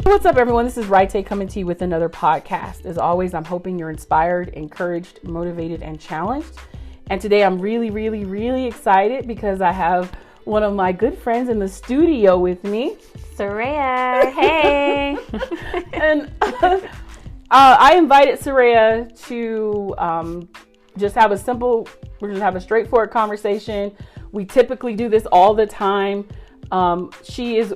What's up, everyone? This is Raite coming to you with another podcast. As always, I'm hoping you're inspired, encouraged, motivated, and challenged. And today I'm really excited because I have one of my good friends in the studio with me. Soraya, hey! And I invited Soraya to just have we're just have a straightforward conversation. We typically do this all the time. She is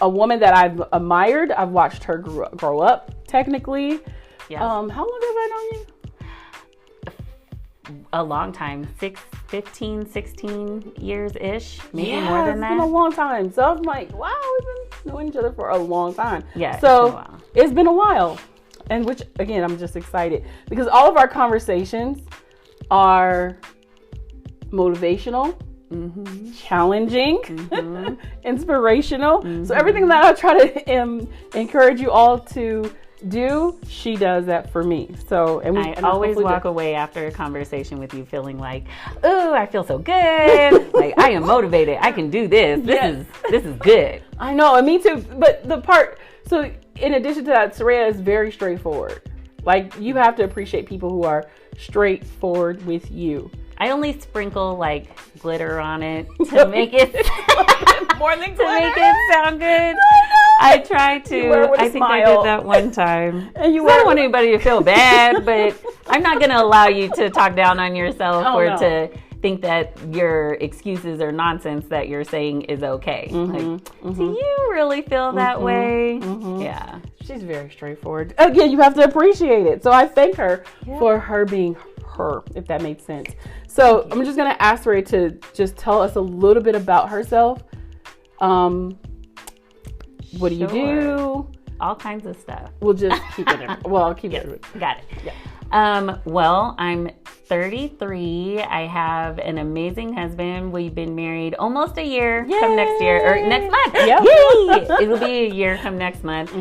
a woman that I've admired. I've watched her grow up, technically. Yeah. How long have I known you? A long time, 15, 16 years-ish, maybe more than that. It's been a long time. So I'm like, wow, we've been knowing each other for a long time. Yeah, so it's been a while. And which, again, I'm just excited because all of our conversations are motivational, challenging, inspirational. So everything that I try to encourage you all to do, she does that for me. So, and I always walk away after a conversation with you feeling like, oh, I feel so good. Like, I am motivated. I can do this. This is good. I know, and me too. But so in addition to that, Soraya is very straightforward. Like, you have to appreciate people who are straightforward with you. I only sprinkle like glitter on it to make it more than glitter. To make it sound good. I try to. I think I did that one time. And I don't want anybody to feel bad, but I'm not going to allow you to talk down on yourself to think that your excuses or nonsense that you're saying is okay. Do you really feel that way? Yeah. She's very straightforward. Again, you have to appreciate it. So I thank her for her being her, if that made sense. So I'm just going to ask her to just tell us a little bit about herself. What do you do? All kinds of stuff. We'll just keep it in. Well, I'll keep it. Got it. Yeah. Well, I'm 33. I have an amazing husband. We've been married almost a year. Yay! Come next year or next month. Yep. Yay! It'll be a year come next month.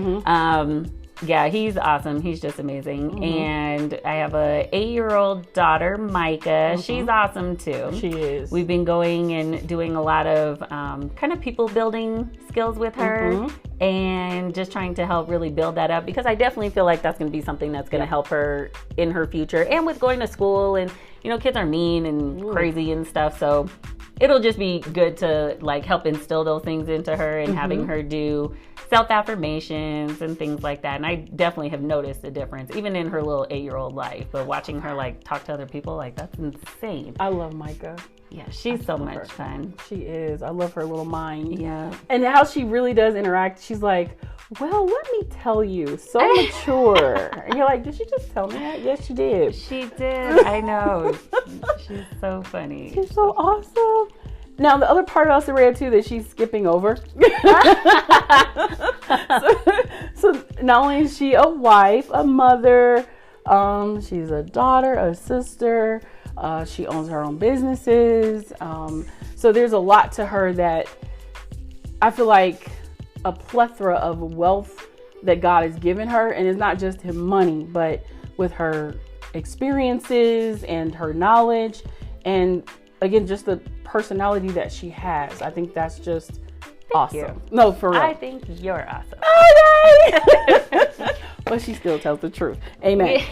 Yeah, he's awesome. He's just amazing. And I have a 8-year-old daughter, Micah. She's awesome too. She is. We've been going and doing a lot of kind of people building skills with her and just trying to help really build that up because I definitely feel like that's going to be something that's going to help her in her future. And with going to school and, you know, kids are mean and crazy and stuff. So it'll just be good to like help instill those things into her and having her do self-affirmations and things like that. And I definitely have noticed a difference, even in her little 8-year-old life. But watching her like talk to other people, like that's insane. I love Micah. Yeah, she's so much fun. She is. I love her little mind. Yeah. And how she really does interact. She's like, well, let me tell you, so mature. And you're like, did she just tell me that? Yes, she did. She did. I know. She's so funny. She's so awesome. Now, the other part about Soraya, too, that she's skipping over. so not only is she a wife, a mother, she's a daughter, a sister. She owns her own businesses. So there's a lot to her that I feel like a plethora of wealth that God has given her. And it's not just him money, but with her experiences and her knowledge. And again, just the personality that she has. I think that's just awesome. You. No, for real. I think you're awesome. Okay. But she still tells the truth. Amen.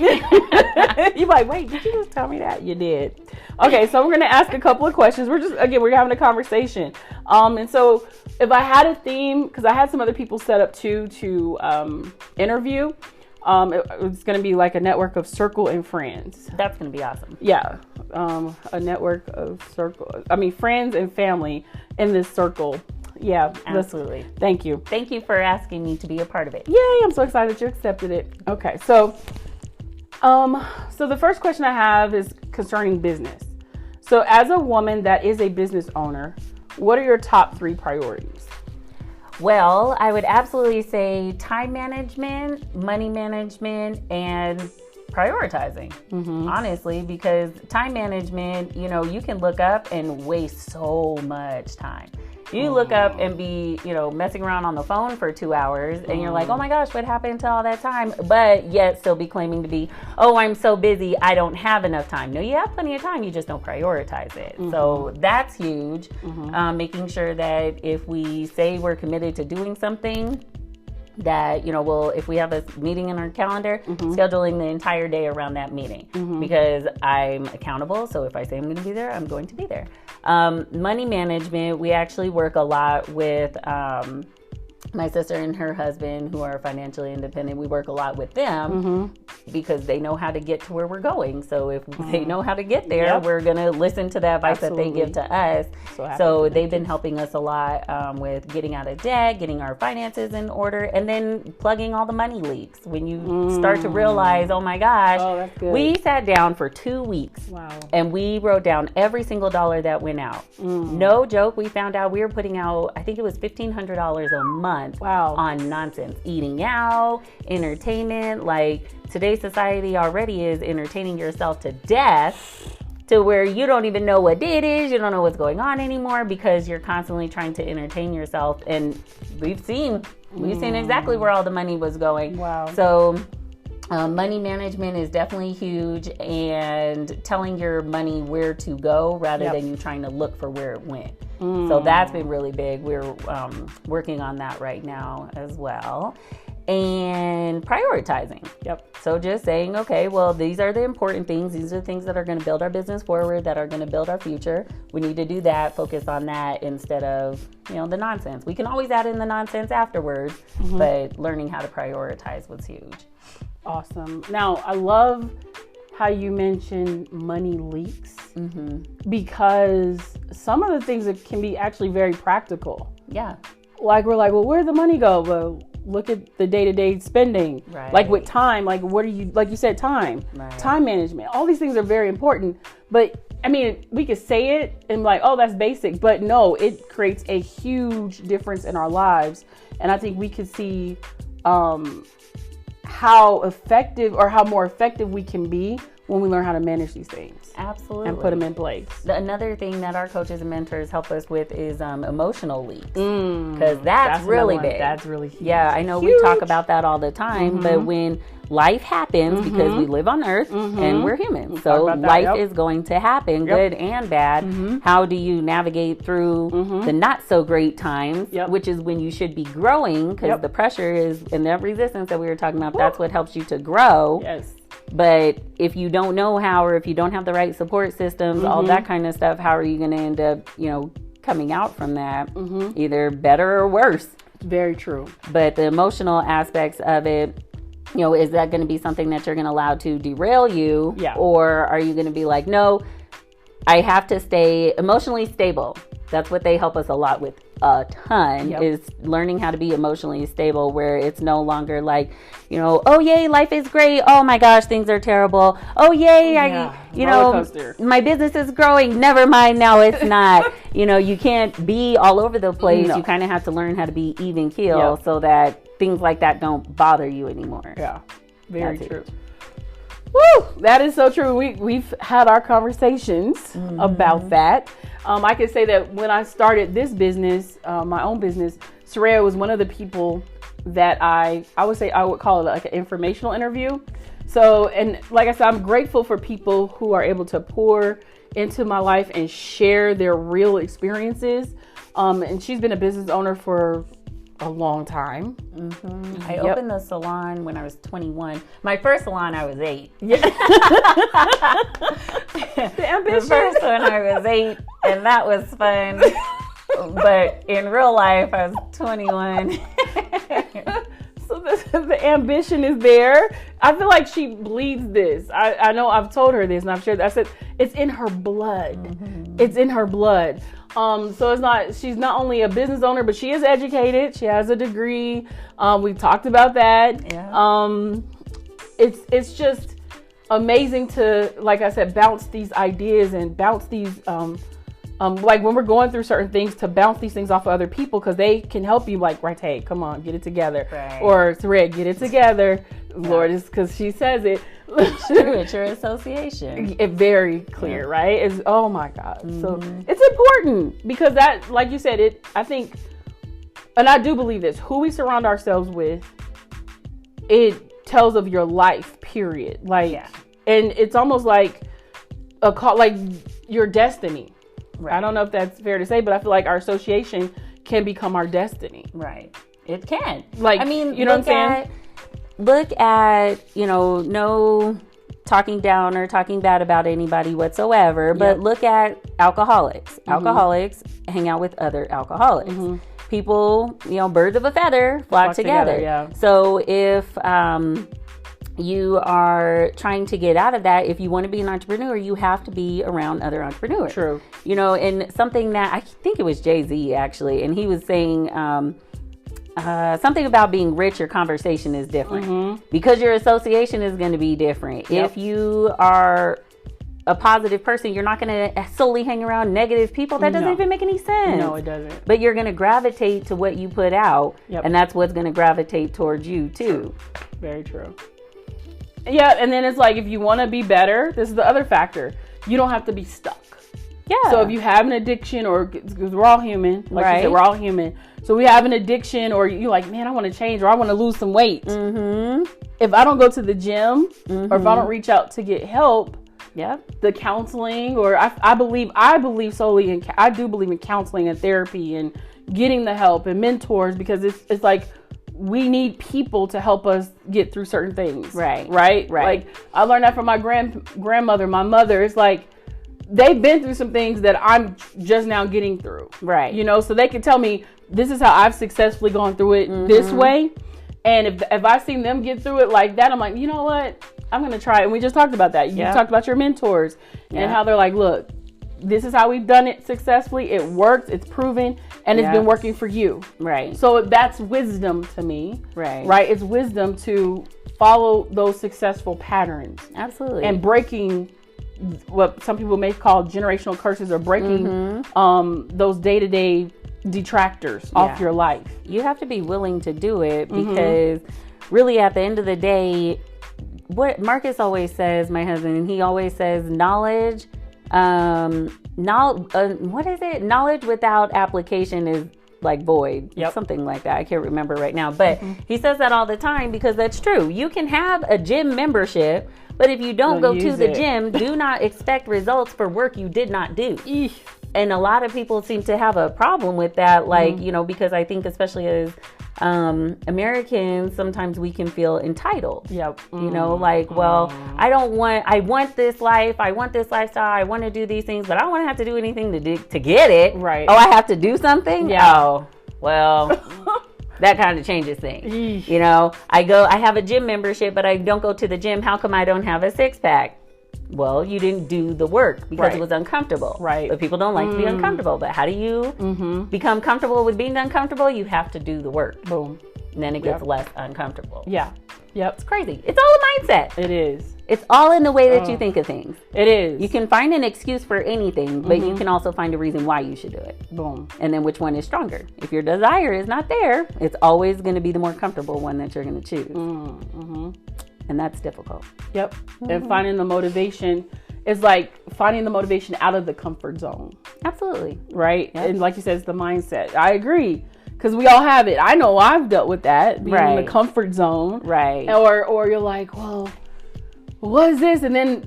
You're like, wait, did you just tell me that? You did. Okay, so we're going to ask a couple of questions. We're having a conversation. And so if I had a theme, because I had some other people set up too to interview, it's going to be like a network of circle and friends. That's going to be awesome. Yeah. A network of friends and family in this circle. Yeah, absolutely. Thank you. Thank you for asking me to be a part of it. Yay, I'm so excited that you accepted it. Okay, so the first question I have is concerning business. So as a woman that is a business owner, what are your top 3 priorities? Well, I would absolutely say time management, money management, and prioritizing, honestly, because time management, you know, you can look up and waste so much time. You look up and be, you know, messing around on the phone for 2 hours and you're like, oh my gosh, what happened to all that time? But yet still be claiming to be, oh, I'm so busy, I don't have enough time. No, you have plenty of time, you just don't prioritize it. So that's huge. Making sure that if we say we're committed to doing something, that, if we have a meeting in our calendar, scheduling the entire day around that meeting, because I'm accountable. So if I say I'm going to be there, I'm going to be there. Money management, we actually work a lot with my sister and her husband, who are financially independent. We work a lot with them because they know how to get to where we're going. So if they know how to get there, we're going to listen to the advice that they give to us. So they've been helping us a lot with getting out of debt, getting our finances in order, and then plugging all the money leaks. When you start to realize, oh my gosh, we sat down for 2 weeks and we wrote down every single dollar that went out. No joke. We found out we were putting out, I think it was $1,500 a month. On nonsense, eating out, entertainment. Like, today's society already is entertaining yourself to death, to where you don't even know what day it is, you don't know what's going on anymore, because you're constantly trying to entertain yourself. And we've seen exactly where all the money was going. So money management is definitely huge, and telling your money where to go rather than you trying to look for where it went. So that's been really big. We're working on that right now as well. And prioritizing. So just saying, okay, well, these are the important things. These are the things that are going to build our business forward, that are going to build our future. We need to do that, focus on that instead of, the nonsense. We can always add in the nonsense afterwards, but learning how to prioritize was huge. Awesome. Now, I love how you mentioned money leaks, because some of the things that can be actually very practical. Like, we're like, well, where'd the money go? Well, look at the day-to-day spending. Like with time, like what are you, like you said, time management. All these things are very important. But I mean, we could say it and like, oh, that's basic. But no, it creates a huge difference in our lives. And I think we could see how effective, or how more effective we can be when we learn how to manage these things. Absolutely. And put them in place. Another thing that our coaches and mentors help us with is emotional leaks. Because that's really big. That's really huge. Yeah, I know we talk about that all the time, but when life happens, because we live on earth and we're humans, so life is going to happen, good and bad. How do you navigate through the not so great times, which is when you should be growing, because the pressure is, and that resistance that we were talking about, that's what helps you to grow. But if you don't know how, or if you don't have the right support systems, all that kind of stuff, how are you going to end up, coming out from that, either better or worse? Very true. But the emotional aspects of it, is that going to be something that you're going to allow to derail you? Or are you going to be like, no, I have to stay emotionally stable? That's what they help us a lot with a ton, is learning how to be emotionally stable, where it's no longer like, oh yay, life is great. Oh my gosh, things are terrible. Oh yay, my business is growing. Never mind, now it's not. You can't be all over the place. You kind of have to learn how to be even keel so that things like that don't bother you anymore. Very true. Woo! That is so true. We've had our conversations about that. I could say that when I started this business, my own business, Soraya was one of the people that I would call it like an informational interview. So, and like I said, I'm grateful for people who are able to pour into my life and share their real experiences. And she's been a business owner for a long time. I opened the salon when I was 21. My first salon, I was 8. The ambition. The first one, I was 8, and that was fun. But in real life, I was 21. So the ambition is there. I feel like she bleeds this. I know I've told her this, and I've shared that. I said it's in her blood. It's in her blood. So she's not only a business owner, but she is educated. She has a degree. We've talked about that. It's just amazing to, like I said, bounce these ideas and bounce these, like when we're going through certain things, to bounce these things off of other people, because they can help you, like, right, hey, come on, get it together. Or Soraya, get it together. Lord, is because she says it. It's true. It's your association. It's very clear, right? It's, oh my God. So it's important, because that, like you said, I think, and I do believe this, who we surround ourselves with, it tells of your life, period. Like, and it's almost like a call, like your destiny. I don't know if that's fair to say, but I feel like our association can become our destiny. It can. Like, I mean, you know what I'm saying? Look at, no talking down or talking bad about anybody whatsoever, but look at alcoholics. Alcoholics hang out with other alcoholics. People, birds of a feather flock together. Yeah. So if you are trying to get out of that, if you want to be an entrepreneur, you have to be around other entrepreneurs. True. And something that I think it was Jay-Z actually, and he was saying something about being rich, your conversation is different because your association is going to be different. Yep. If you are a positive person, you're not going to solely hang around negative people. That doesn't even make any sense. No, it doesn't. But you're going to gravitate to what you put out, and that's what's going to gravitate towards you too. Very true. Yeah, and then it's like, if you want to be better, this is the other factor. You don't have to be stuck. Yeah. So if you have an addiction, or because we're all human, like Right. you said, we're all human. So we have an addiction, or you're like, man, I want to change, or I want to lose some weight. If I don't go to the gym, or if I don't reach out to get help, the counseling, or I believe solely in, I do believe in counseling and therapy and getting the help and mentors, because it's like, we need people to help us get through certain things. Right. Like, I learned that from my grandmother, my mother. It's like, they've been through some things that I'm just now getting through. Right. So they can tell me, this is how I've successfully gone through it this way. And if I've seen them get through it like that, I'm like, you know what? I'm going to try it. And we just talked about that. You talked about your mentors and how they're like, look, this is how we've done it successfully. It works. It's proven. And it's been working for you. Right. So that's wisdom to me. Right. It's wisdom to follow those successful patterns. Absolutely. And breaking what some people may call generational curses, or breaking those day-to-day detractors off your life. You have to be willing to do it, because really at the end of the day, what Marcus always says, my husband, he always says knowledge, what is it? Knowledge without application is like void. Something like that. I can't remember right now, but he says that all the time, because that's true. You can have a gym membership, but if you don't go to the gym, do not expect results for work you did not do. And a lot of people seem to have a problem with that, like, because I think especially as Americans, sometimes we can feel entitled. Like, well, I want this life, I want this lifestyle, I want to do these things, but I don't want to have to do anything to get it. Right. Oh, I have to do something? Oh, well, that kind of changes things. I have a gym membership, but I don't go to the gym. How come I don't have a six-pack? Well, you didn't do the work because it was uncomfortable. Right. But people don't like to be uncomfortable. But how do you become comfortable with being uncomfortable? You have to do the work. Boom. And then it gets less uncomfortable. Yeah. Yep. It's crazy. It's all a mindset. It is. It's all in the way that you think of things. It is. You can find an excuse for anything, but you can also find a reason why you should do it. Boom. And then which one is stronger? If your desire is not there, it's always going to be the more comfortable one that you're going to choose. And that's difficult. Yep. And finding the motivation is like finding the motivation out of the comfort zone. Absolutely. Right. Yep. And like you said, it's the mindset. I agree. Because we all have it. I know I've dealt with that, being in the comfort zone. Right. Or you're like, well, what is this? And then,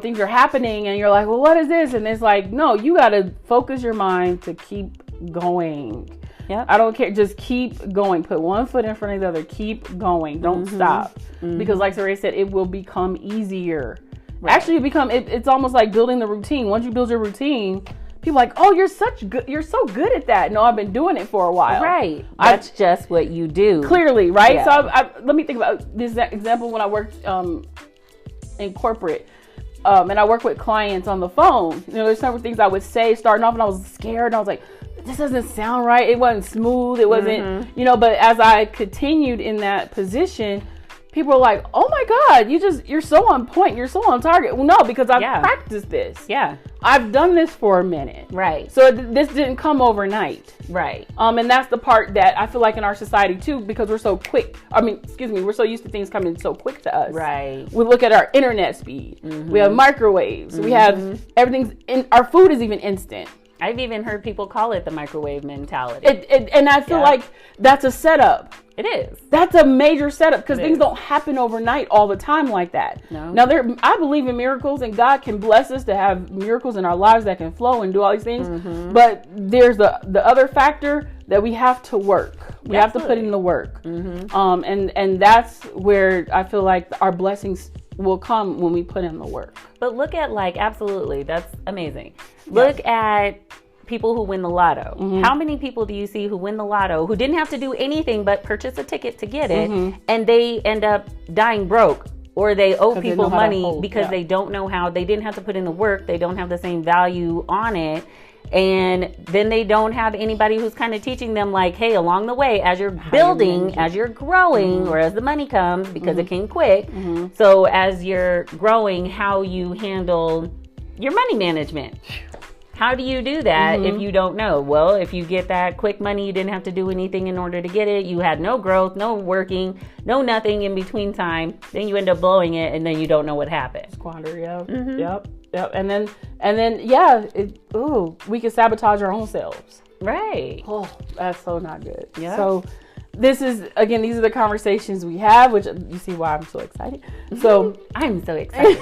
things are happening and you're like, well, what is this? And it's like, no, you got to focus your mind to keep going. Yep. I don't care. Just keep going. Put one foot in front of the other. Keep going. Don't stop. Because like Soraya said, it will become easier. Right. Actually, it's almost like building the routine. Once you build your routine, people are like, oh, you're so good at that. No, I've been doing it for a while. Right. That's just what you do. Clearly, right? Yeah. So let me think about this example when I worked in corporate. And I work with clients on the phone. There's several things I would say starting off, and I was scared, and I was like, this doesn't sound right. It wasn't smooth. It wasn't, but as I continued in that position, people were like, oh my God, you're so on point. You're so on target. Well, no, because I've practiced this. Yeah. I've done this for a minute. Right. So this didn't come overnight. Right. And that's the part that I feel like in our society too, because we're so quick. We're so used to things coming so quick to us. Right. We look at our internet speed. We have microwaves. We have our food is even instant. I've even heard people call it the microwave mentality. And I feel like that's a setup. It is. That's a major setup, because things don't happen overnight all the time like that. No. Now, I believe in miracles, and God can bless us to have miracles in our lives that can flow and do all these things. But there's the other factor that we have to work. We have to put in the work. And that's where I feel like our blessings will come when we put in the work. But look at absolutely, that's amazing. Look at people who win the lotto. How many people do you see who win the lotto who didn't have to do anything but purchase a ticket to get it, and they end up dying broke, or they owe people money because they don't know how, they didn't have to put in the work, they don't have the same value on it, and then they don't have anybody who's kind of teaching them like, hey, along the way, as you're building, as you're growing, or as the money comes, because it came quick, so as you're growing, how you handle your money management. How do you do that if you don't know? Well, if you get that quick money, you didn't have to do anything in order to get it. You had no growth, no working, no nothing in between time. Then you end up blowing it, and then you don't know what happened. Squander, yep. And then, yeah, we can sabotage our own selves. Right. Oh, that's so not good. Yeah. So these are the conversations we have, which you see why I'm so excited. So I'm so excited.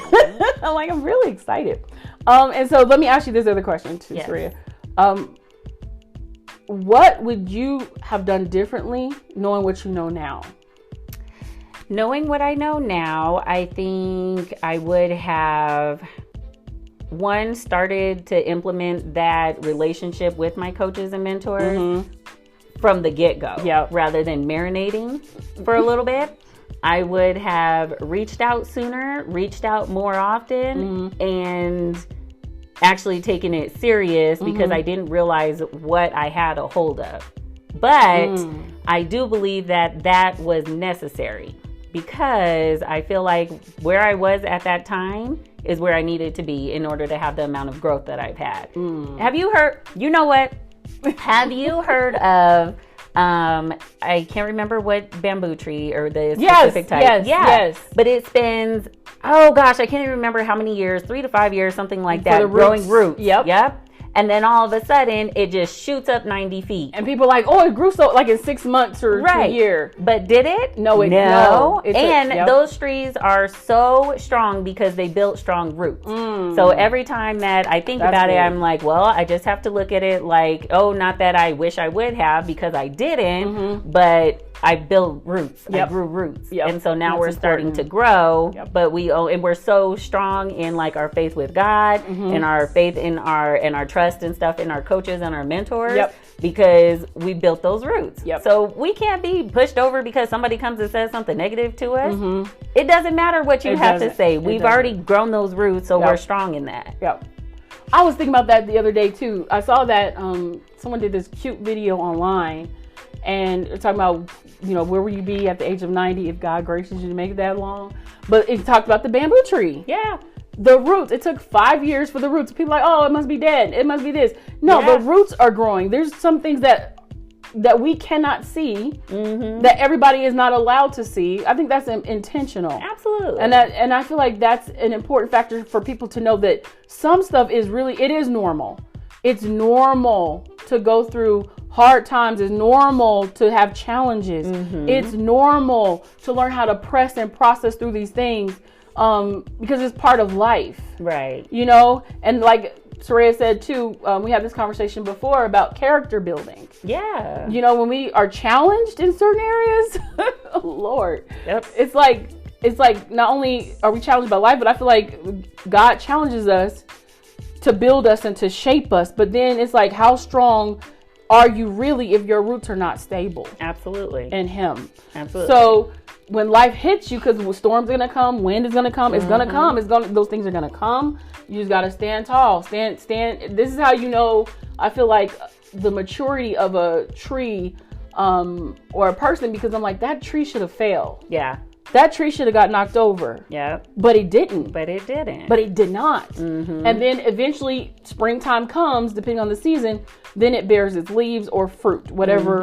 I'm really excited. And so let me ask you this other question too, Soraya. What would you have done differently knowing what you know now? Knowing what I know now, I think I would have, one, started to implement that relationship with my coaches and mentors from the get-go, rather than marinating for a little bit. I would have reached out sooner, reached out more often, and actually taken it serious because I didn't realize what I had a hold of. But I do believe that was necessary, because I feel like where I was at that time is where I needed to be in order to have the amount of growth that I've had. Have you heard, you know what? Have you heard of, I can't remember what bamboo tree or the specific type. Yes. But it spends, oh gosh, I can't even remember how many years, 3 to 5 years, something like that, growing roots. Yep. And then all of a sudden, it just shoots up 90 feet. And people are like, oh, it grew so, like in 6 months or 2 years. But did it? No. Those trees are so strong because they built strong roots. So every time that I think about it, I'm like, well, I just have to look at it like, oh, not that I wish I would have, because I didn't, but I built roots. I grew roots. And so now we're starting to grow, but we're so strong in like our faith with God, and our faith in our trust and stuff in our coaches and our mentors, because we built those roots. So we can't be pushed over because somebody comes and says something negative to us. It doesn't matter what you have to say. We've already grown those roots, so we're strong in that. I was thinking about that the other day too. I saw that someone did this cute video online, and it's talking about, where will you be at the age of 90 if God graces you to make it that long? But it talked about the bamboo tree. The roots, it took 5 years for the roots. People are like, oh, it must be dead. It must be this. No, the roots are growing. There's some things that we cannot see, that everybody is not allowed to see. I think that's intentional. Absolutely. And I feel like that's an important factor for people to know, that some stuff is normal. It's normal to go through hard times. It's normal to have challenges. It's normal to learn how to press and process through these things, because it's part of life. Right. And like Soraya said too, we had this conversation before about character building. When we are challenged in certain areas, oh Lord. It's like not only are we challenged by life, but I feel like God challenges us to build us and to shape us. But then it's like, how strong are you really if your roots are not stable? Absolutely. In Him. Absolutely. So when life hits you, because storms are gonna come, wind is gonna come, it's gonna come, those things are gonna come. You just gotta stand tall. Stand. This is how I feel like the maturity of a tree, or a person, because I'm like, that tree should have failed. That tree should have got knocked over. But it didn't. But it did not. And then eventually springtime comes, depending on the season, then it bears its leaves or fruit, whatever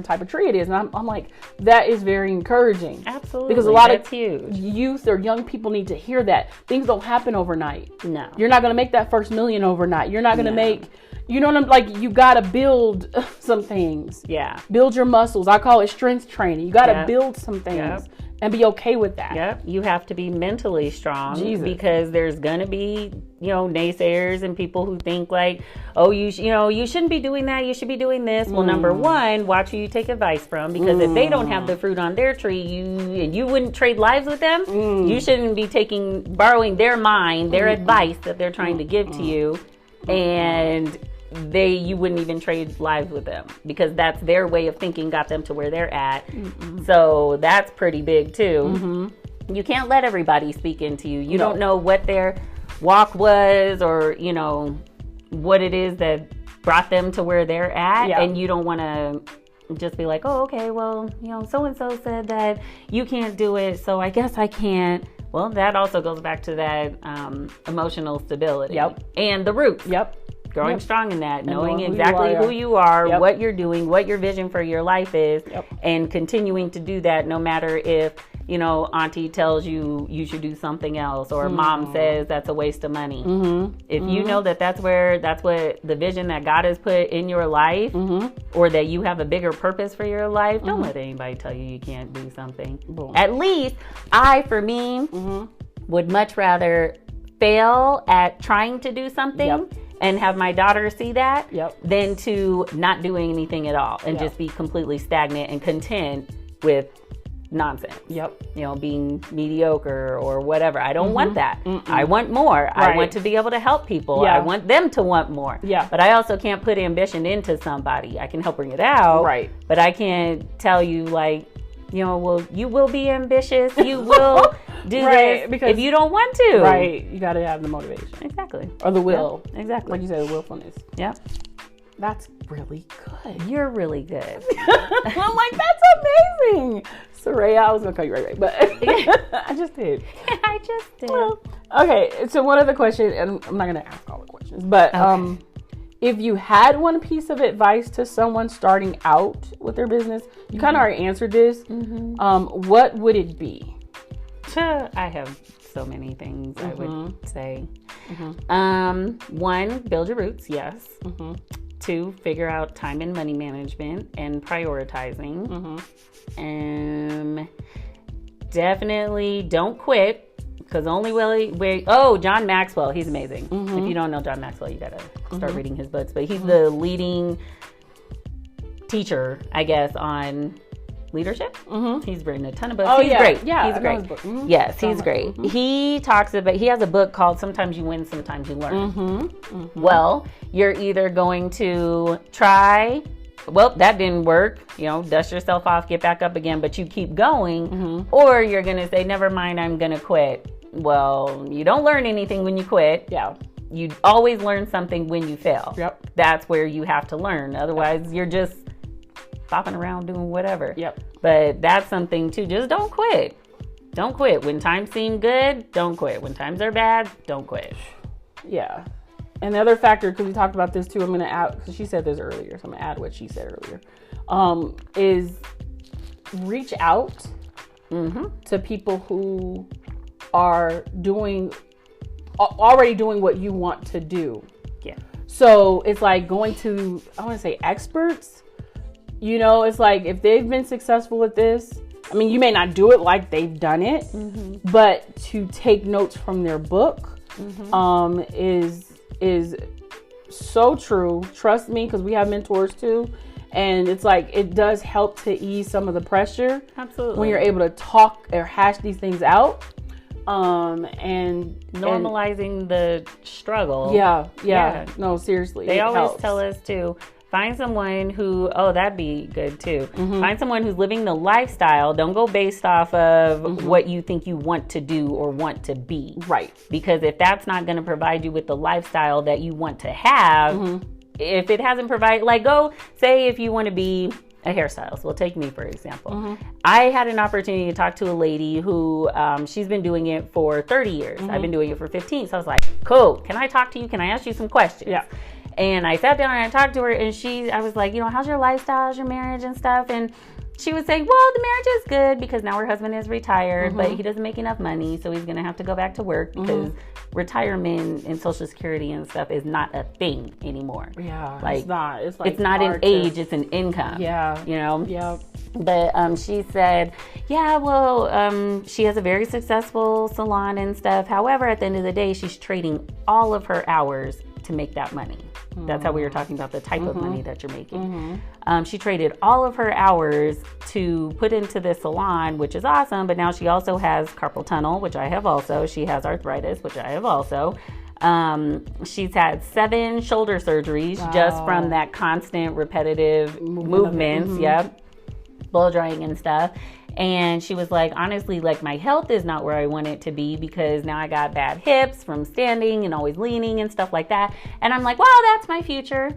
type of tree it is. And I'm like, that is very encouraging. Absolutely. Because a lot of huge. Youth or young people need to hear that. Things don't happen overnight. No. You're not going to make that first million overnight. You're not going to make... you gotta build some things. Build your muscles. I call it strength training. You gotta build some things. and be okay with that. Yep. You have to be mentally strong. Jesus. Because there's going to be, naysayers and people who think like, oh, you shouldn't be doing that. You should be doing this. Well, number one, watch who you take advice from, because if they don't have the fruit on their tree, you wouldn't trade lives with them. You shouldn't be borrowing their mind, their advice that they're trying to give to you, and you wouldn't even trade lives with them, because that's their way of thinking got them to where they're at. So that's pretty big too. You can't let everybody speak into you. You don't know what their walk was, or what it is that brought them to where they're at, and you don't want to just be like, oh, okay, well, so and so said that you can't do it, so I guess I can't. Well, that also goes back to that emotional stability and the roots. Growing strong in that, knowing exactly who you are, what you're doing, what your vision for your life is, and continuing to do that no matter if, auntie tells you should do something else, or mom says that's a waste of money. If you know that's what the vision that God has put in your life, or that you have a bigger purpose for your life, don't let anybody tell you can't do something. At least for me, would much rather fail at trying to do something and have my daughter see that than to not doing anything at all and just be completely stagnant and content with nonsense. Being mediocre or whatever. I don't want that. I want more. I want to be able to help people. I want them to want more. But I also can't put ambition into somebody. I can help bring it out. But I can't tell you like, well, you will be ambitious. You will do this because if you don't want to. You got to have the motivation. Exactly. Or the will. Exactly. Like you said, the willfulness. That's really good. You're really good. I'm like, that's amazing. Soraya, I was going to call you Ray, but I just did. Well, okay, so one other question, and I'm not going to ask all the questions, but if you had one piece of advice to someone starting out with their business, you kind of already answered this, what would it be? I have so many things I would say. One, build your roots, yes. 2, figure out time and money management and prioritizing. Definitely don't quit, because only way. Oh, John Maxwell, he's amazing. If you don't know John Maxwell, you gotta start reading his books. But he's the leading teacher, I guess, on leadership. He's written a ton of books. He's great. He's great. Yes, he's great. He has a book called Sometimes You Win, Sometimes You Learn. Well, you're either going to try, well, that didn't work, dust yourself off, get back up again, but you keep going, or you're going to say, never mind, I'm going to quit. Well, you don't learn anything when you quit. You always learn something when you fail. That's where you have to learn. Otherwise, you're just bopping around doing whatever. But that's something too. Just don't quit. Don't quit. When times seem good, don't quit. When times are bad, don't quit. And the other factor, because we talked about this too, I'm going to add, because she said this earlier, so I'm going to add what she said earlier, is reach out to people who are already doing what you want to do. So it's like going to, I want to say experts. It's like if they've been successful with this, I mean, you may not do it like they've done it, but to take notes from their book is so true. Trust me, because we have mentors too. And it's like, it does help to ease some of the pressure. Absolutely. When you're able to talk or hash these things out. And normalizing the struggle. No, seriously. They always tell us to find someone who, that'd be good too. Find someone who's living the lifestyle. Don't go based off of what you think you want to do or want to be. Because if that's not going to provide you with the lifestyle that you want to have, if it hasn't provided, like go say if you want to be a hairstylist. Well, take me for example. I had an opportunity to talk to a lady who she's been doing it for 30 years. I've been doing it for 15. So I was like, cool. Can I talk to you? Can I ask you some questions? And I sat down and I talked to her, and I was like, how's your lifestyle, how's your marriage and stuff? And she was saying, well, the marriage is good because now her husband is retired, but he doesn't make enough money, so he's going to have to go back to work because retirement and Social Security and stuff is not a thing anymore. It's not. It's not an age, it's an income. But she said, yeah, well, she has a very successful salon and stuff. However, at the end of the day, she's trading all of her hours to make that money. That's how we were talking about the type of money that you're making. She traded all of her hours to put into this salon, which is awesome. But now she also has carpal tunnel, which I have also. She has arthritis, which I have also. She's had 7 shoulder surgeries just from that constant repetitive movements. Yep. Blow drying and stuff. And she was like, honestly, like my health is not where I want it to be because now I got bad hips from standing and always leaning and stuff like that. And I'm like, wow, that's my future.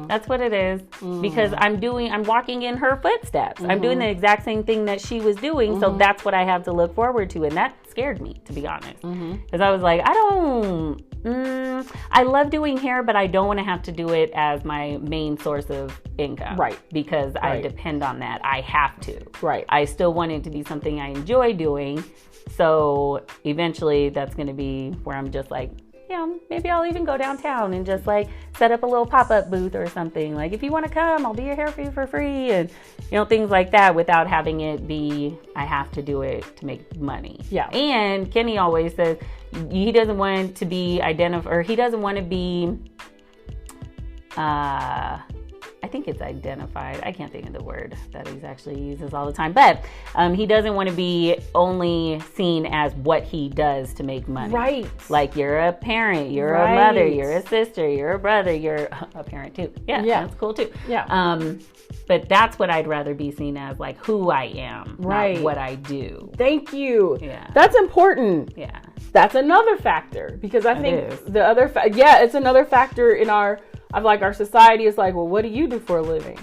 That's what it is. Because I'm walking in her footsteps. I'm doing the exact same thing that she was doing. So that's what I have to look forward to. And that scared me, to be honest. Because I was like, I love doing hair, but I don't want to have to do it as my main source of income. Right. Because I depend on that. I have to. Right. I still want it to be something I enjoy doing. So eventually that's going to be where I'm just like, yeah, maybe I'll even go downtown and just like set up a little pop-up booth or something. Like if you want to come, I'll do your hair for you for free. And, things like that without having it be, I have to do it to make money. Yeah. And Kenny always says he doesn't want to be identified, or he doesn't want to be, I think it's identified. I can't think of the word that he actually uses all the time. But he doesn't want to be only seen as what he does to make money. Right. Like you're a parent, you're a mother, you're a sister, you're a brother, you're a parent too. Yeah, that's cool too. Yeah. But that's what I'd rather be seen as, like who I am, not what I do. Thank you. Yeah. That's important. Yeah. That's another factor because I think the other, it's another factor in our society is like, well, what do you do for a living?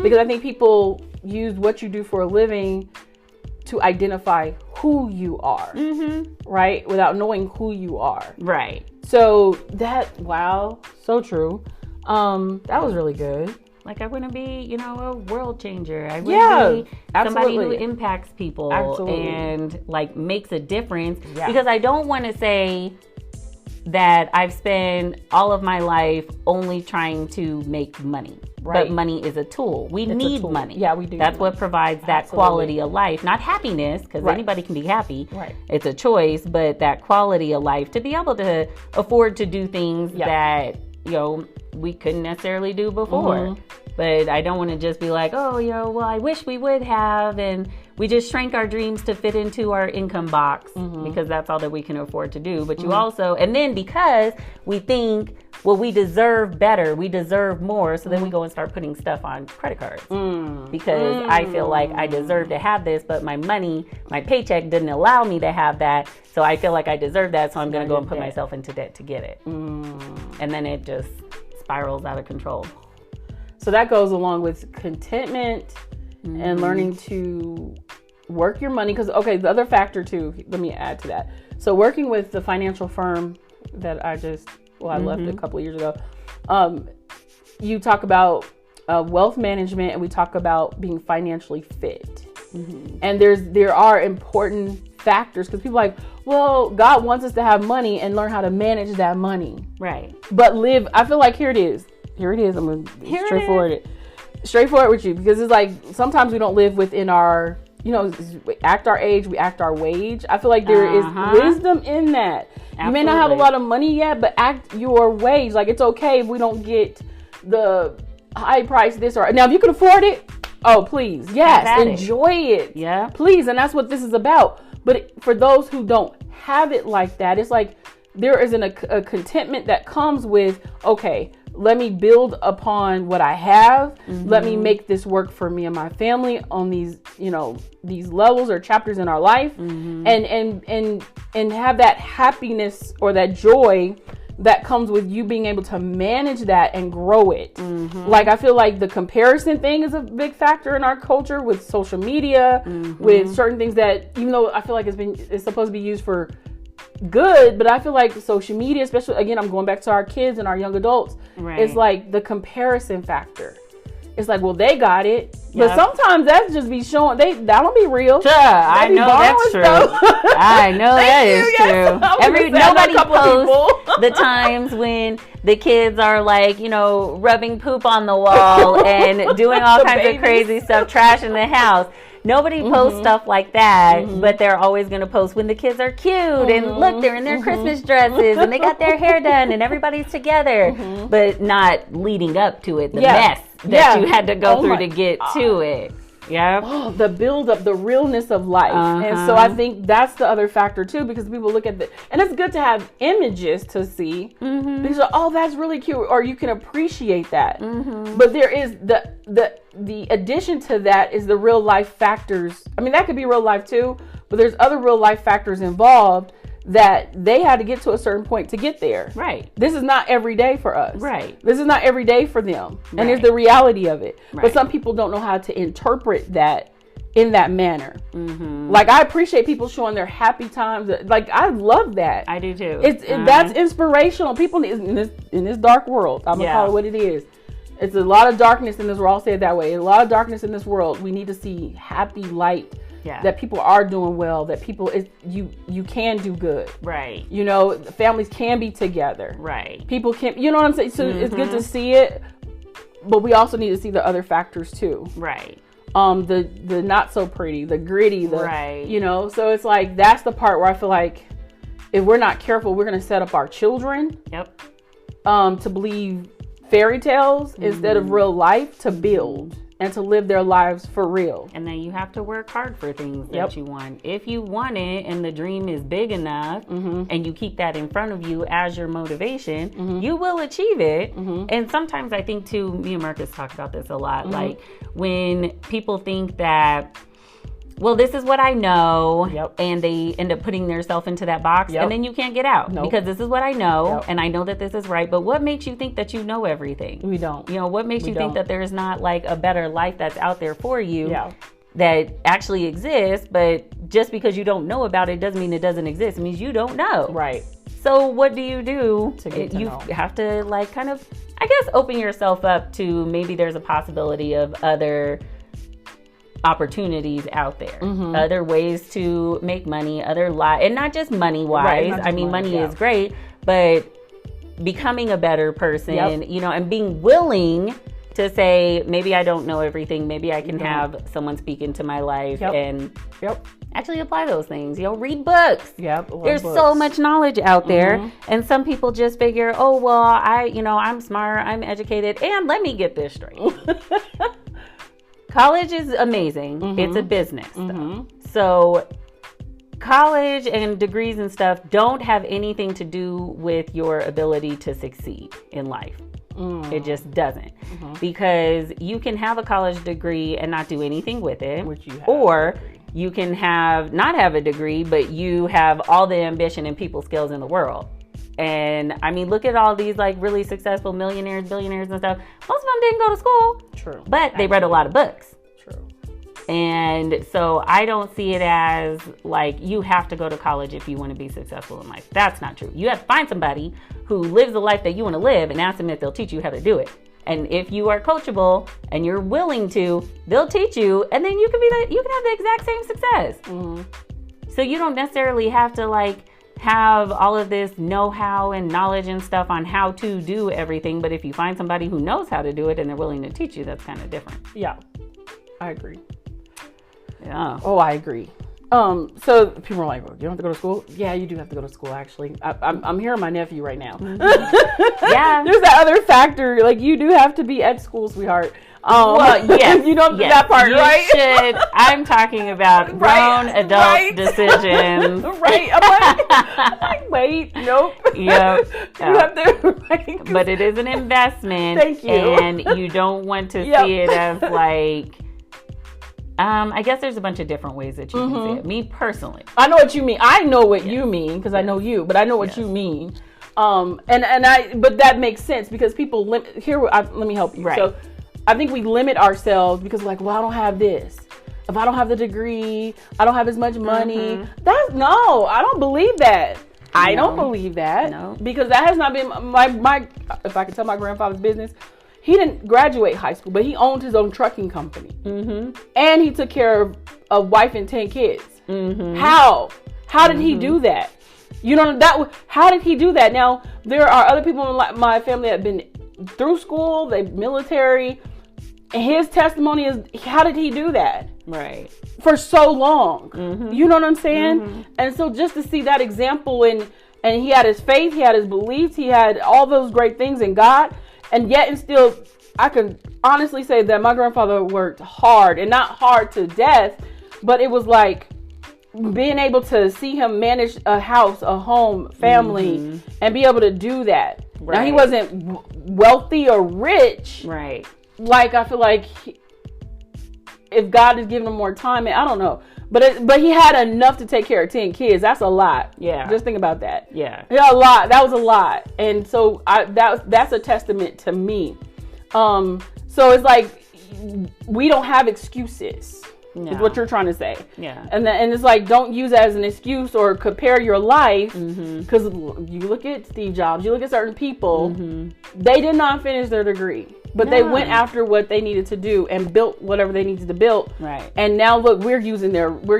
Because I think people use what you do for a living to identify who you are, right? Without knowing who you are. Right. So so true. That was really good. Like I want to be, a world changer. I want to be somebody who impacts people and like makes a difference. Yeah. Because I don't want to say that I've spent all of my life only trying to make money. Right. But money is a tool. We need money. Yeah, we do. That's what provides that quality of life. Not happiness, because anybody can be happy. Right. It's a choice, but that quality of life to be able to afford to do things that, we couldn't necessarily do before. But I don't want to just be like, I wish we would have, and we just shrank our dreams to fit into our income box because that's all that we can afford to do. But you also, and then because we think, well, we deserve better, we deserve more, so then we go and start putting stuff on credit cards because I feel like I deserve to have this, but my money, my paycheck didn't allow me to have that, so I feel like I deserve that, so I'm going to go and put myself into debt to get it. And then it just spirals out of control. So that goes along with contentment and learning to work your money. Because, the other factor too, let me add to that. So working with the financial firm that I left a couple of years ago, you talk about wealth management and we talk about being financially fit. And there are important factors because people are like, well, God wants us to have money and learn how to manage that money. Right. But I feel like here it is. I'm going to be straightforward with you because it's like sometimes we don't live within our, we act our age, we act our wage. I feel like there is wisdom in that. Absolutely. You may not have a lot of money yet, but act your wage. Like it's okay if we don't get the high price this or now if you can afford it, please. Yes, enjoy it. Yeah. Please. And that's what this is about. But for those who don't have it like that, it's like there isn't a contentment that comes with, let me build upon what I have. Let me make this work for me and my family on these, these levels or chapters in our life, and have that happiness or that joy that comes with you being able to manage that and grow it. Like I feel like the comparison thing is a big factor in our culture with social media, with certain things that even though I feel like it's supposed to be used for good, but I feel like social media, especially again, I'm going back to our kids and our young adults. Right. It's like the comparison factor. It's like, well, they got it, But sometimes that's just be showing. That don't be real. Sure, I know that's true. I know that is true. Nobody posts the times when the kids are like, rubbing poop on the wall and doing all kinds of crazy stuff, trashing the house. Nobody posts stuff like that, but they're always going to post when the kids are cute and look, they're in their Christmas dresses and they got their hair done and everybody's together, but not leading up to it, the mess that you had to go through to get to it. Yeah. Oh, the build up, the realness of life. And so I think that's the other factor too, because people look at and it's good to have images to see because that's really cute, or you can appreciate that. But there is the addition to that is the real life factors. I mean, that could be real life too, but there's other real life factors involved that they had to get to a certain point to get there. Right. This is not every day for us. Right. This is not every day for them. Right. And there's the reality of it. Right. But some people don't know how to interpret that in that manner. Like, I appreciate people showing their happy times. Like, I love that. I do too. That's inspirational. People in this dark world, I'm gonna call it what it is. It's a lot of darkness in this world. I'll say it that way. A lot of darkness in this world. We need to see happy light. Yeah. That people are doing well, that people you can do good. Right. Families can be together. Right. People can, you know what I'm saying? So it's good to see it, but we also need to see the other factors too. Right. The not so pretty, the gritty, right. So it's like, that's the part where I feel like if we're not careful, we're going to set up our children to believe fairy tales instead of real life, to build and to live their lives for real. And then you have to work hard for things that you want. If you want it and the dream is big enough and you keep that in front of you as your motivation, you will achieve it. And sometimes I think too, me and Marcus talk about this a lot, like when people think that, well, this is what I know, and they end up putting themselves into that box, and then you can't get out because this is what I know, and I know that this is right. But what makes you think that you know everything? We don't. What makes you think that there is not like a better life that's out there for you that actually exists? But just because you don't know about it doesn't mean it doesn't exist. It means you don't know. Right. So what do you do? To get to you know. Have to like kind of, I guess, open yourself up to maybe there's a possibility of other opportunities out there, other ways to make money, and not just money wise. I mean, money is great, but becoming a better person, and being willing to say, maybe I don't know everything. Maybe I can have someone speak into my life and actually apply those things. Read books. There's so much knowledge out there, and some people just figure, oh well, I'm smart, I'm educated, and let me get this straight. College is amazing. It's a business. So college and degrees and stuff don't have anything to do with your ability to succeed in life. It just doesn't. Because you can have a college degree and not do anything with it. Or you can not have a degree, but you have all the ambition and people skills in the world. And I mean, look at all these like really successful millionaires, billionaires and stuff. Most of them didn't go to school. True. But they read a lot of books. True. And so I don't see it as like you have to go to college if you want to be successful in life. That's not true. You have to find somebody who lives the life that you want to live and ask them if they'll teach you how to do it. And if you are coachable and you're willing to, they'll teach you, and then you can have the exact same success. So you don't necessarily have to like have all of this know-how and knowledge and stuff on how to do everything. But if you find somebody who knows how to do it and they're willing to teach you, that's kind of different. Yeah, I agree. Yeah. Oh, I agree. So people are like, well, you don't have to go to school? Yeah, you do have to go to school, actually. I'm hearing my nephew right now. Yeah. There's that other factor. Like, you do have to be at school, sweetheart. Well, yes. You know that part, you right? Should. I'm talking about grown adult decisions. Right. I'm like, wait, nope. Yep. You have to. But it is an investment. Thank you. And you don't want to see it as like, I guess there's a bunch of different ways that you can see it. Me personally, I know what you mean. I know what you mean because I know you, but I know what you mean. But that makes sense because people let me help you. Right. So I think we limit ourselves because like, well, I don't have this. If I don't have the degree, I don't have as much money. I don't believe that. I don't believe that. No. Because that has not been my if I could tell my grandfather's business, he didn't graduate high school, but he owned his own trucking company. And he took care of a wife and 10 kids. How did he do that? You know, how did he do that? Now, there are other people in my family that have been through school, they military, and his testimony is, how did he do that? Right. For so long. You know what I'm saying? And so just to see that example, and he had his faith, he had his beliefs, he had all those great things in God, and yet and still, I can honestly say that my grandfather worked hard, and not hard to death, but it was like being able to see him manage a house, a home, family, and be able to do that. Right. Now, he wasn't wealthy or rich. Right. Like, I feel like if God is giving him more time, I don't know. But he had enough to take care of 10 kids. That's a lot. Yeah. Just think about that. Yeah. Yeah, a lot. That was a lot. And so that's a testament to me. So it's like, we don't have excuses. No. Is what you're trying to say. Yeah. And it's like, don't use it as an excuse or compare your life, because you look at Steve Jobs, you look at certain people, they did not finish their degree, but they went after what they needed to do and built whatever they needed to build. Right. And now look, we're using we're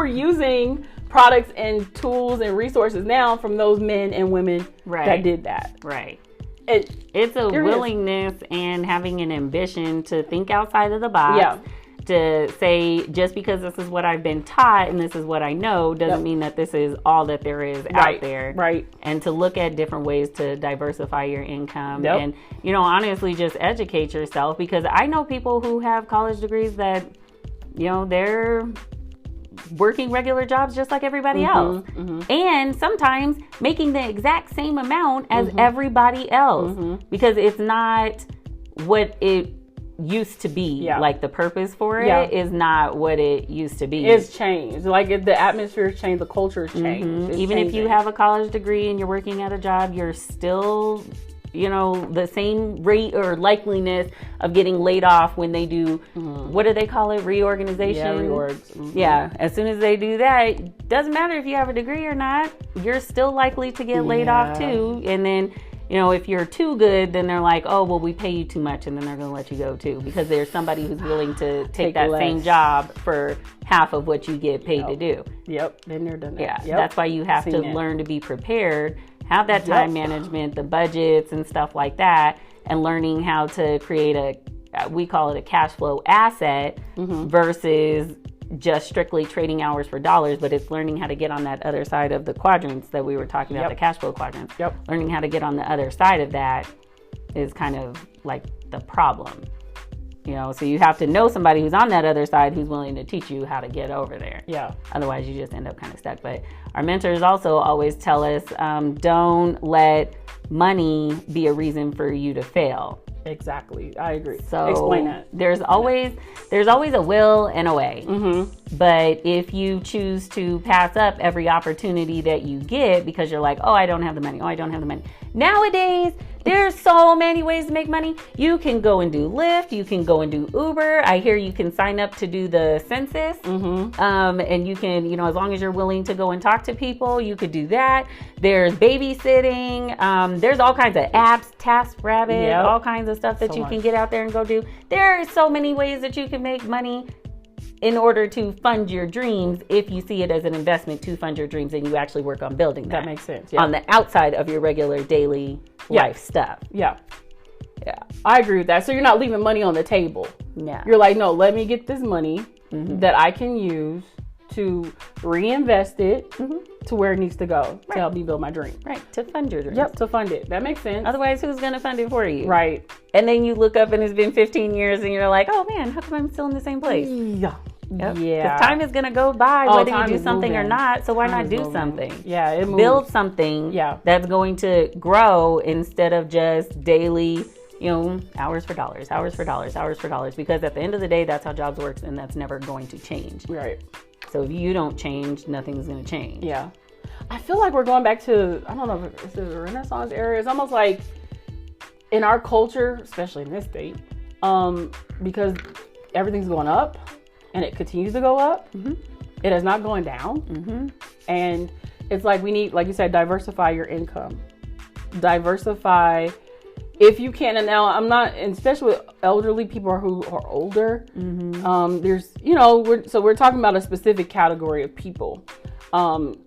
using products and tools and resources now from those men and women that did that. Right. It's a willingness and having an ambition to think outside of the box. Yeah. To say, just because this is what I've been taught and this is what I know doesn't mean that this is all that there is out there. Right. And to look at different ways to diversify your income and, you know, honestly, just educate yourself, because I know people who have college degrees that, you know, they're working regular jobs just like everybody else. And sometimes making the exact same amount as everybody else, because it's not what it used to be. Like, the purpose for it is not what it used to be. It's changed. Like, the atmosphere's changed, the culture's changed. Even if you have a college degree and you're working at a job, you're still, you know, the same rate or likeliness of getting laid off when they do, what do they call it? Reorganization? Yeah, reorgs. Yeah. As soon as they do that, it doesn't matter if you have a degree or not, you're still likely to get laid off too. And then, you know, if you're too good, then they're like, oh, well, we pay you too much, and then they're going to let you go too, because there's somebody who's willing to take that same job for half of what you get paid to do. Been there, done that. Yeah, that's why you have to learn to be prepared, have that time management, the budgets and stuff like that, and learning how to create we call it a cash flow asset versus just strictly trading hours for dollars, but it's learning how to get on that other side of the quadrants that we were talking about, the cash flow quadrants. Learning how to get on the other side of that is kind of like the problem, you know, so you have to know somebody who's on that other side who's willing to teach you how to get over there. Otherwise you just end up kind of stuck. But our mentors also always tell us, don't let money be a reason for you to fail. Exactly. I agree. So explain that. There's always a will and a way. But if you choose to pass up every opportunity that you get because you're like, oh, I don't have the money. Nowadays, there's so many ways to make money. You can go and do Lyft. You can go and do Uber. I hear you can sign up to do the census. And you can, you know, as long as you're willing to go and talk to people, you could do that. There's babysitting. There's all kinds of apps, TaskRabbit, all kinds of stuff that you can get out there and go do. There are so many ways that you can make money in order to fund your dreams, if you see it as an investment to fund your dreams and you actually work on building that. That makes sense. On the outside of your regular daily life stuff. Yeah. I agree with that. So you're not leaving money on the table. Yeah. You're like, no, let me get this money that I can use to reinvest it to where it needs to go to help me build my dream. Right. To fund your dreams. Yep. To fund it. That makes sense. Otherwise, who's going to fund it for you? Right. And then you look up and it's been 15 years and you're like, oh man, how come I'm still in the same place? Yeah. Yep. Because time is going to go by whether you do something or not. So why not do something? Yeah, it moves. Build something that's going to grow instead of just daily, you know, hours for dollars. Because at the end of the day, that's how jobs works, and that's never going to change. Right. So if you don't change, nothing's going to change. Yeah. I feel like we're going back to, I don't know if it's the Renaissance era. It's almost like in our culture, especially in this state, because everything's going up. And it continues to go up. It is not going down. And it's like we need, like you said, diversify your income. Diversify if you can, and now I'm not, and especially with elderly people who are older, there's, we're talking about a specific category of people.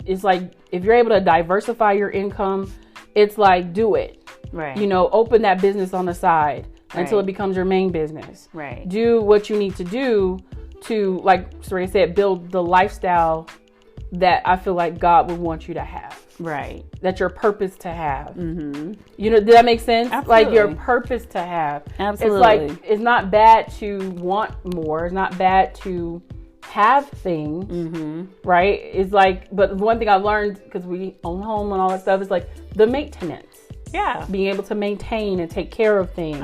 It's like, if you're able to diversify your income, it's like, do it. Right. Open that business on the side until it becomes your main business. Right. Do what you need to do to, like Soraya said, build the lifestyle that I feel like God would want you to have. Right. That's your purpose to have. Did that make sense? Absolutely. Like your purpose to have. Absolutely. It's like, it's not bad to want more. It's not bad to have things. Right? It's like, but one thing I've learned, because we own home and all that stuff, is like the maintenance. Yeah. Being able to maintain and take care of things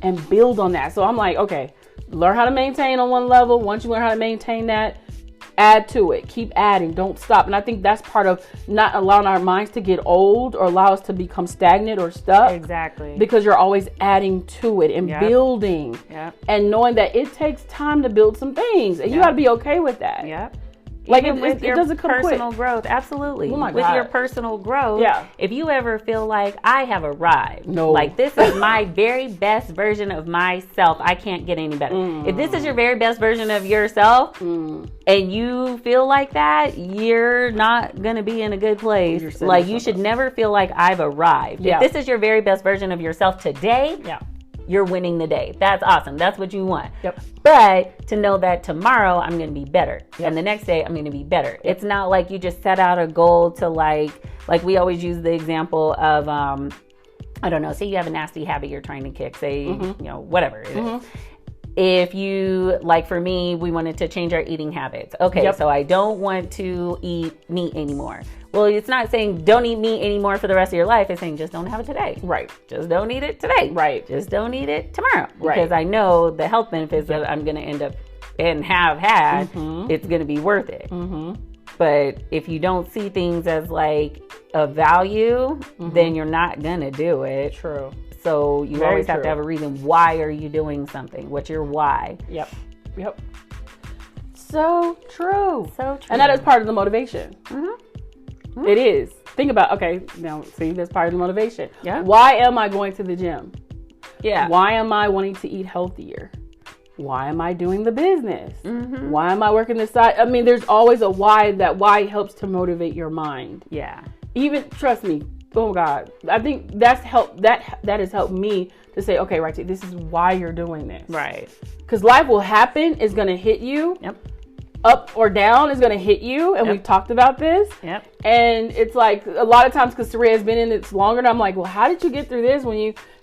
and build on that. So I'm like, okay, learn how to maintain on one level. Once you learn how to maintain that, add to it. Keep adding. Don't stop. And I think that's part of not allowing our minds to get old or allow us to become stagnant or stuck. Exactly. Because you're always adding to it and building. And knowing that it takes time to build some things. And you got to be okay with that. Like with your doesn't come personal quick. growth, absolutely. Oh my with God. your personal growth, Yeah. If you ever feel like I have arrived, No. like this is my very best version of myself, I can't get any better. If this is your very best version of yourself, and you feel like that, you're not gonna be in a good place. Like you should never feel like I've arrived. If this is your very best version of yourself today, you're winning the day. That's awesome. That's what you want. But to know that tomorrow I'm going to be better. And the next day I'm going to be better. It's not like you just set out a goal to like we always use the example of, I don't know, say you have a nasty habit you're trying to kick, say, whatever it is. If you, like for me, we wanted to change our eating habits. Okay, so I don't want to eat meat anymore. Well, it's not saying don't eat meat anymore for the rest of your life. It's saying just don't have it today. Right. Just don't eat it today. Right. Just don't eat it tomorrow. Right. Because I know the health benefits that I'm going to end up and have had, it's going to be worth it. But if you don't see things as like a value, then you're not going to do it. True. So you always have to have a reason. Why are you doing something? What's your why? Yep. So true. So true. And that is part of the motivation. It is. Think about, okay, now see, that's part of the motivation. Yeah. Why am I going to the gym? Yeah. Why am I wanting to eat healthier? Why am I doing the business? Why am I working this side? I mean, there's always a why. That why helps to motivate your mind. Yeah. Even, trust me, oh God, I think that's helped, that has helped me to say, okay, right, this is why you're doing this. Right. Because life will happen, it's going to hit you. Yep. Up or down is going to hit you. And we've talked about this. Yep. And it's like a lot of times, because Soraya has been in it longer, and I'm like, well, how did you get through this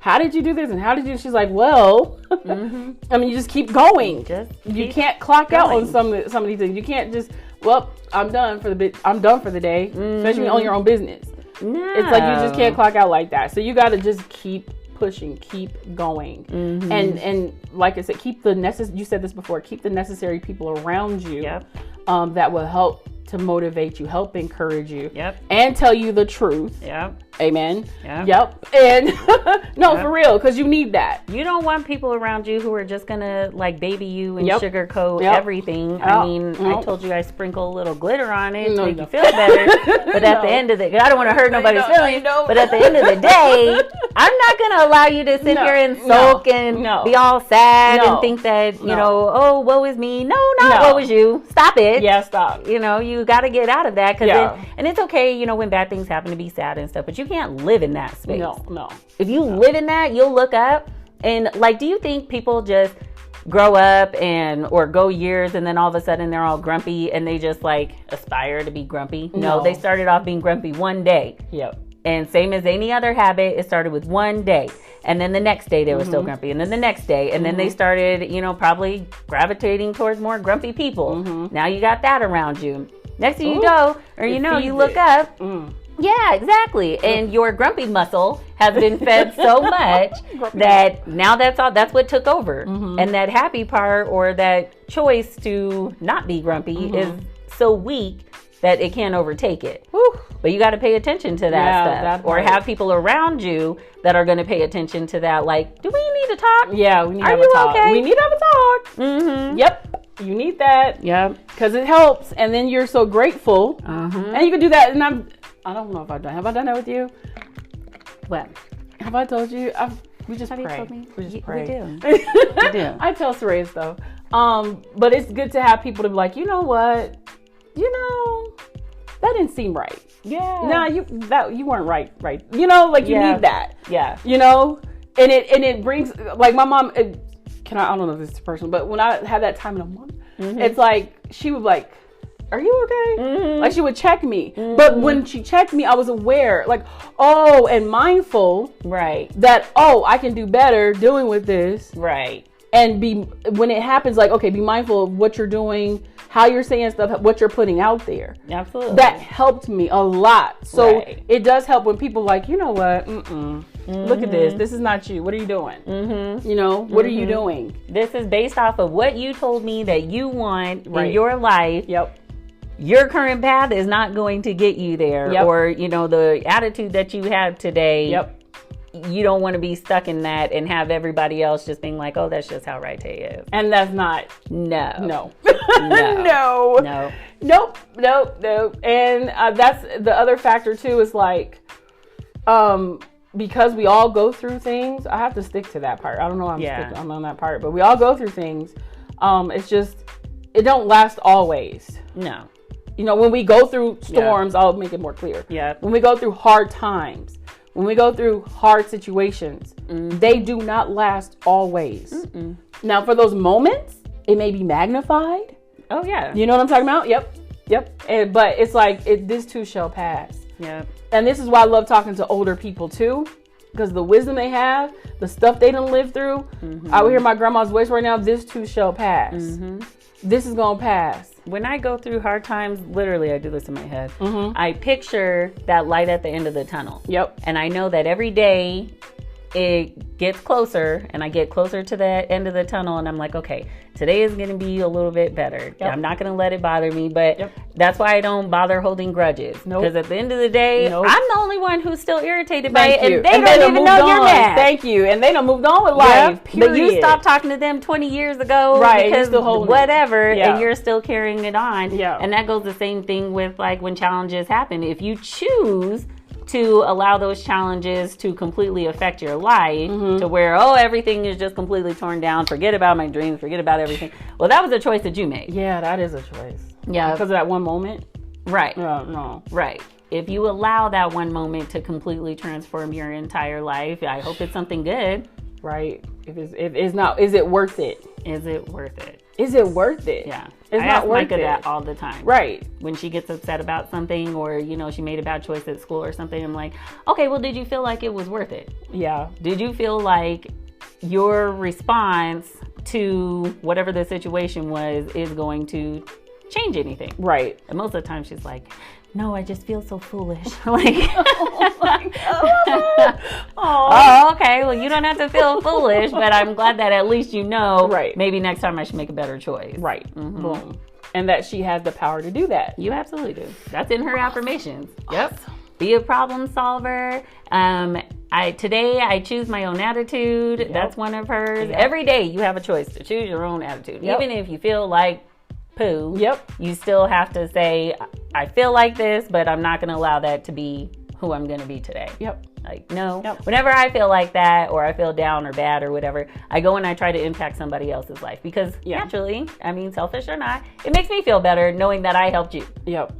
how did you do this? And how did you, she's like, well, I mean, you just keep going. You can't clock out on some of these things. You can't just, well, I'm done for the day, especially on your own business. No. It's like you just can't clock out like that. So you got to just keep pushing, keep going, and like I said, keep the you said this before, keep the necessary people around you that will help to motivate you, help encourage you, and tell you the truth. Amen. And for real, because you need that. You don't want people around you who are just gonna like baby you and sugarcoat everything. I mean, I told you I sprinkle a little glitter on it to make you feel better, but at the end of the day, I don't want to hurt nobody's feelings. But at the end of the day, I'm not gonna allow you to sit here and sulk and be all sad and think that oh, woe is me. No, woe is you. Stop it. Yeah, stop. You got to get out of that, and it's okay, when bad things happen, to be sad and stuff, but you can't live in that space. No. If you live in that, you'll look up and like, do you think people just grow up or go years and then all of a sudden they're all grumpy and they just like aspire to be grumpy? No, they started off being grumpy one day. And same as any other habit, it started with one day. And then the next day they were still grumpy. And then the next day. And then they started, probably gravitating towards more grumpy people. Now you got that around you. Next thing you know, or you look up. Yeah, exactly. And your grumpy muscle has been fed so much that now that's what took over. And that happy part or that choice to not be grumpy is so weak that it can't overtake it. But you got to pay attention to that stuff. Or have people around you that are going to pay attention to that. Like, do we need to talk? Yeah, we need to have a talk. Okay? We need to have a talk. Yep. You need that. Yep. Because it helps. And then you're so grateful. And you can do that. And I don't know if have I done that with you? What? Have I told you? We just Have you pray. told me? We just We pray. do. We do. I tell Soraya though. But it's good to have people to be like, you know what? That didn't seem right. Yeah. Nah, you weren't right. You need that. Yeah. And it brings, like, my mom, I don't know if this is personal, but when I have that time in a month, it's like, she would like, are you okay? Like, she would check me. But when she checked me, I was aware, like, and mindful. Right. That, I can do better dealing with this. Right. And when it happens, like, okay, be mindful of what you're doing, how you're saying stuff, what you're putting out there. Absolutely. That helped me a lot. So it does help when people like, you know what? Look at this. This is not you. What are you doing? What are you doing? This is based off of what you told me that you want in your life. Yep. Your current path is not going to get you there. Yep. Or, the attitude that you have today. Yep. You don't want to be stuck in that and have everybody else just being like, oh, that's just how Right is. And that's not. No. No. No. Nope. And that's the other factor too, is like, because we all go through things, I have to stick to that part. I don't know why I'm on that part, but we all go through things. It's just, it don't last always. No. When we go through storms, I'll make it more clear. Yeah. When we go through hard times, when we go through hard situations, they do not last always. Now, for those moments, it may be magnified. Oh, yeah. You know what I'm talking about? Yep. But it's like, this too shall pass. Yeah. And this is why I love talking to older people too, because the wisdom they have, the stuff they done lived through. I would hear my grandma's voice right now. This too shall pass. This is gonna pass. When I go through hard times, literally, I do this in my head. I picture that light at the end of the tunnel. Yep. And I know that every day it gets closer, and I get closer to the end of the tunnel, and I'm like, okay, today is going to be a little bit better. Yep. I'm not going to let it bother me, but that's why I don't bother holding grudges. Because at the end of the day, I'm the only one who's still irritated by it, and they don't even know you're mad. Thank you. And they done moved on with life, period. But you stopped talking to them 20 years ago because whatever, and you're still carrying it on. Yeah. And that goes the same thing with like when challenges happen. If you choose to allow those challenges to completely affect your life to where, everything is just completely torn down. Forget about my dreams. Forget about everything. Well, that was a choice that you made. Yeah, that is a choice. Yeah. Because of that one moment. Right. No. Right. If you allow that one moment to completely transform your entire life, I hope it's something good. Right. If it's not, is it worth it? Is it worth it? Is it worth it? Yeah. It's I not ask worth Micah it. that all the time. Right. When she gets upset about something or, she made a bad choice at school or something, I'm like, okay, well, did you feel like it was worth it? Yeah. Did you feel like your response to whatever the situation was is going to change anything? Right. And most of the time she's like, no, I just feel so foolish. Like, oh my God. Oh, okay. Well, you don't have to feel foolish, but I'm glad that at least right. Maybe next time I should make a better choice. Right. Boom. And that she has the power to do that. You absolutely do. That's in her affirmations. Yep. Be a problem solver. Today I choose my own attitude. Yep. That's one of hers. Yep. Every day you have a choice to choose your own attitude. Yep. Even if you feel like poo, you still have to say, I feel like this, but I'm not going to allow that to be who I'm going to be today. Yep. Like, no. Yep. Whenever I feel like that or I feel down or bad or whatever, I go and I try to impact somebody else's life because naturally, selfish or not, it makes me feel better knowing that I helped you. Yep.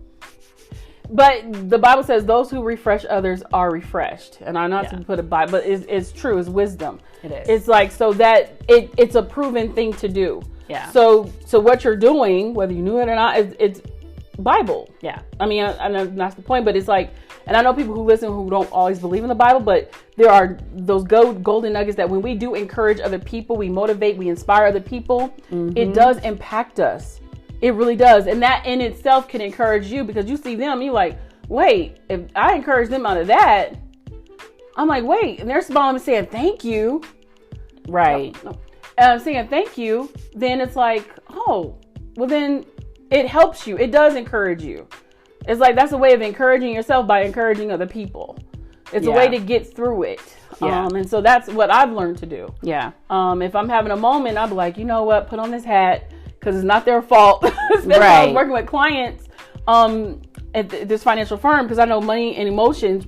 But the Bible says those who refresh others are refreshed. And I'm not to put it by, but it's true. It's wisdom. It is. It's like, so that it's a proven thing to do. Yeah. So what you're doing, whether you knew it or not, it's Bible. Yeah. I know that's the point, but it's like, and I know people who listen who don't always believe in the Bible, but there are those golden nuggets that when we do encourage other people, we motivate, we inspire other people, it does impact us. It really does. And that in itself can encourage you because you see them, you're like, wait, if I encourage them out of that, I'm like, wait, and they're smiling and saying, thank you. Right. Saying thank you, then it's like, oh, well then it helps you. It does encourage you. It's like, that's a way of encouraging yourself by encouraging other people. It's a way to get through it. Yeah. And so that's what I've learned to do. Yeah. If I'm having a moment, I'll be like, you know what, put on this hat because it's not their fault. Especially when I was working with clients at this financial firm because I know money and emotions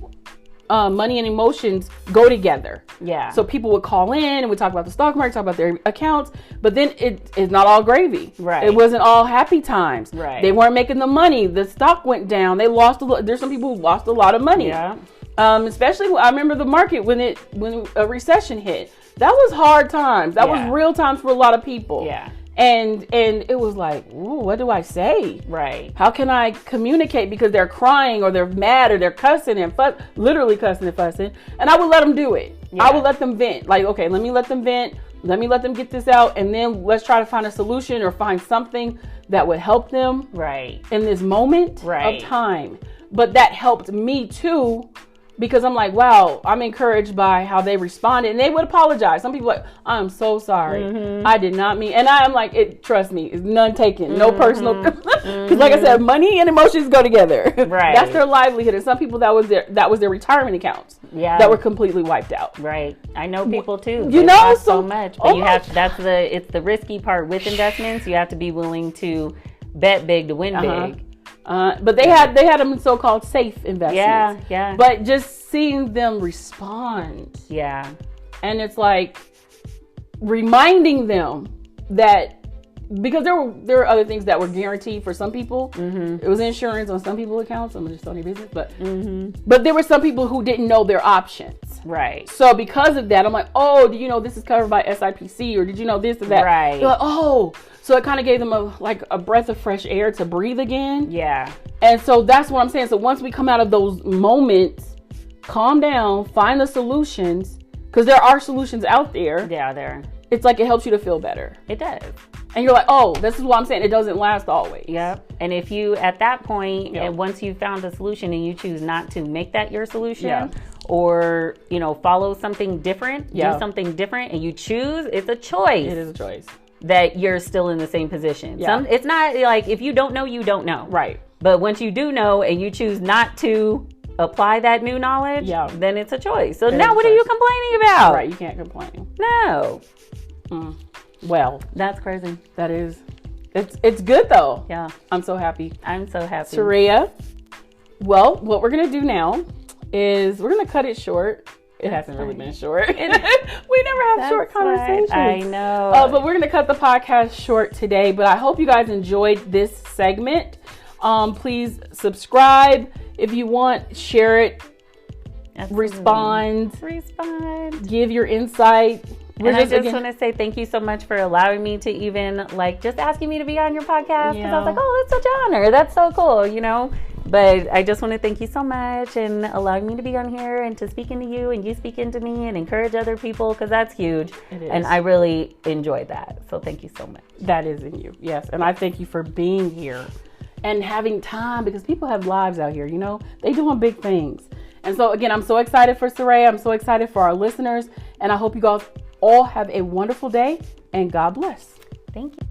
money and emotions go together. Yeah. So people would call in and we talk about the stock market, talk about their accounts, but then it's not all gravy. Right. It wasn't all happy times. Right. They weren't making the money. The stock went down. They lost there's some people who lost a lot of money. Yeah. Especially I remember the market when a recession hit. That was hard times. That was real times for a lot of people. Yeah. And it was like, ooh, what do I say? Right. How can I communicate? Because they're crying or they're mad or they're cussing and literally cussing and fussing. And I would let them do it. Yeah. I would let them vent. Like, okay, let me let them vent. Let me let them get this out. And then let's try to find a solution or find something that would help them Right. in this moment Right. of time. But that helped me too. Because I'm like, wow, I'm encouraged by how they responded. And they would apologize. Some people are like, I'm so sorry. I did not mean. And I'm like, trust me, it's none taken. No personal. Because like I said, money and emotions go together. Right. That's their livelihood. And some people, that was their retirement accounts. Yeah. That were completely wiped out. Right. I know people too. You They know, lost so much. But you have it's the risky part with investments. You have to be willing to bet big to win big. But they had them in so-called safe investments. Yeah. But just seeing them respond. Yeah. And it's like reminding them that, because there were other things that were guaranteed for some people. It was insurance on some people's accounts. I'm just telling your business, but there were some people who didn't know their options. Right. So because of that, I'm like, oh, do you know this is covered by SIPC, or did you know this or that? Right. They're like, oh, so it kind of gave them a breath of fresh air to breathe again. Yeah. And so that's what I'm saying. So once we come out of those moments, calm down, find the solutions, because there are solutions out there. Yeah, there. It's like it helps you to feel better. It does. And you're like, oh, this is what I'm saying. It doesn't last always. Yep. And if you, at that point, and once you found a solution and you choose not to make that your solution, or, follow something different, do something different, and you choose, it's a choice. It is a choice. That you're still in the same position. Yeah. It's not like, if you don't know, you don't know. Right. But once you do know and you choose not to apply that new knowledge, then it's a choice. So now what are you complaining about? Right. You can't complain. No. Well, that's crazy. That is. It's good though. Yeah. I'm so happy. I'm so happy. Soraya, well, what we're going to do now is we're going to cut it short. It hasn't really been short. We never have short conversations. I know. But we're going to cut the podcast short today. But I hope you guys enjoyed this segment. Please subscribe if you want. Share it. Absolutely. Respond. Give your insight. And I just want to say thank you so much for allowing me to even just asking me to be on your podcast. Because I was like, oh, that's such an honor. That's so cool, But I just want to thank you so much and allowing me to be on here and to speak into you and you speak into me and encourage other people, because that's huge. It is. And I really enjoyed that. So thank you so much. That is in you. Yes. And I thank you for being here and having time, because people have lives out here, they doing big things. And so again, I'm so excited for Soraya. I'm so excited for our listeners. And I hope you guys all have a wonderful day, and God bless. Thank you.